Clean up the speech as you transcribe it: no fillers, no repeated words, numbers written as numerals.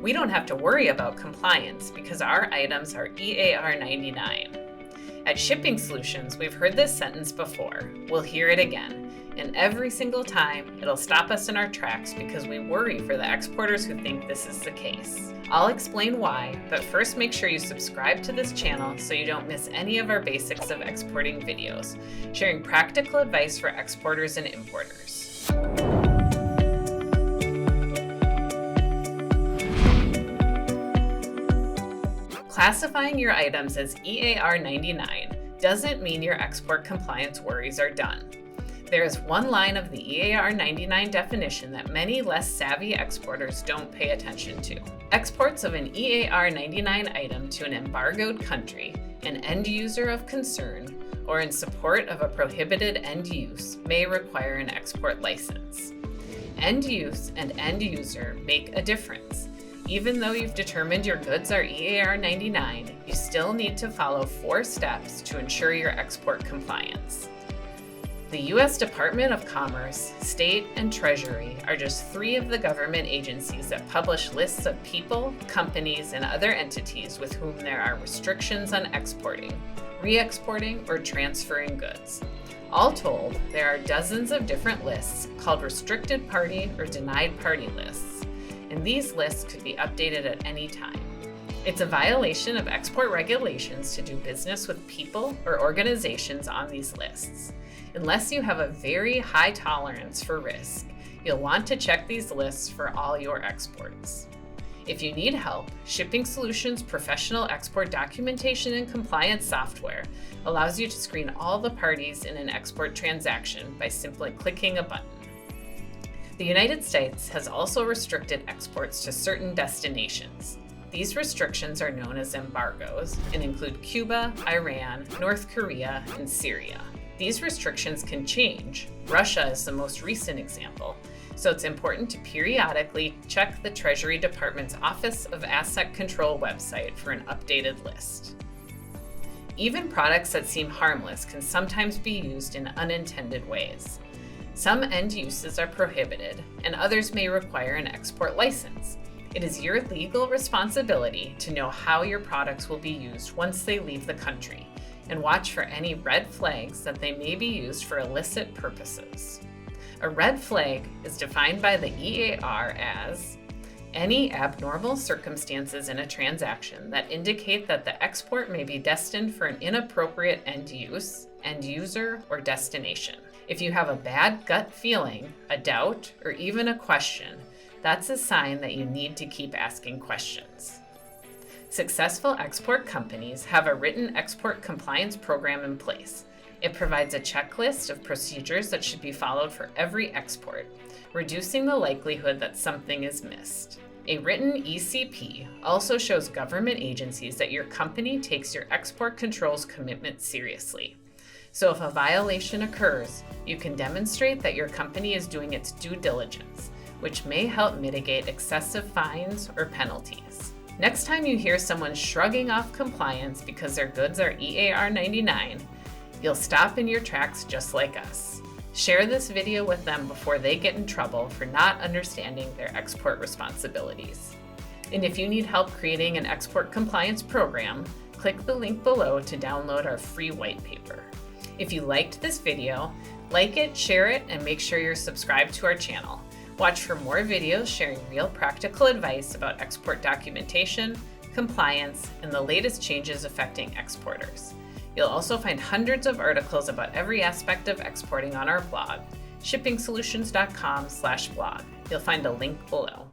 We don't have to worry about compliance because our items are EAR99. At Shipping Solutions, we've heard this sentence before. We'll hear it again. And every single time, it'll stop us in our tracks because we worry for the exporters who think this is the case. I'll explain why, but first make sure you subscribe to this channel so you don't miss any of our basics of exporting videos, sharing practical advice for exporters and importers. Classifying your items as EAR99 doesn't mean your export compliance worries are done. There is one line of the EAR99 definition that many less savvy exporters don't pay attention to. Exports of an EAR99 item to an embargoed country, an end user of concern, or in support of a prohibited end use may require an export license. End use and end user make a difference. Even though you've determined your goods are EAR99, you still need to follow 4 steps to ensure your export compliance. The U.S. Department of Commerce, State, and Treasury are just 3 of the government agencies that publish lists of people, companies, and other entities with whom there are restrictions on exporting, re-exporting, or transferring goods. All told, there are dozens of different lists called restricted party or denied party lists, and these lists could be updated at any time. It's a violation of export regulations to do business with people or organizations on these lists. Unless you have a very high tolerance for risk, you'll want to check these lists for all your exports. If you need help, Shipping Solutions' professional export documentation and compliance software allows you to screen all the parties in an export transaction by simply clicking a button. The United States has also restricted exports to certain destinations. These restrictions are known as embargoes and include Cuba, Iran, North Korea, and Syria. These restrictions can change. Russia is the most recent example, so it's important to periodically check the Treasury Department's Office of Asset Control website for an updated list. Even products that seem harmless can sometimes be used in unintended ways. Some end uses are prohibited, and others may require an export license. It is your legal responsibility to know how your products will be used once they leave the country, and watch for any red flags that they may be used for illicit purposes. A red flag is defined by the EAR as any abnormal circumstances in a transaction that indicate that the export may be destined for an inappropriate end use, end user, or destination. If you have a bad gut feeling, a doubt, or even a question, that's a sign that you need to keep asking questions. Successful export companies have a written export compliance program in place. It provides a checklist of procedures that should be followed for every export, reducing the likelihood that something is missed. A written ECP also shows government agencies that your company takes your export controls commitment seriously. So if a violation occurs, you can demonstrate that your company is doing its due diligence, which may help mitigate excessive fines or penalties. Next time you hear someone shrugging off compliance because their goods are EAR99, you'll stop in your tracks just like us. Share this video with them before they get in trouble for not understanding their export responsibilities. And if you need help creating an export compliance program, click the link below to download our free white paper. If you liked this video, like it, share it, and make sure you're subscribed to our channel. Watch for more videos sharing real practical advice about export documentation, compliance, and the latest changes affecting exporters. You'll also find hundreds of articles about every aspect of exporting on our blog, shippingsolutions.com/blog. You'll find a link below.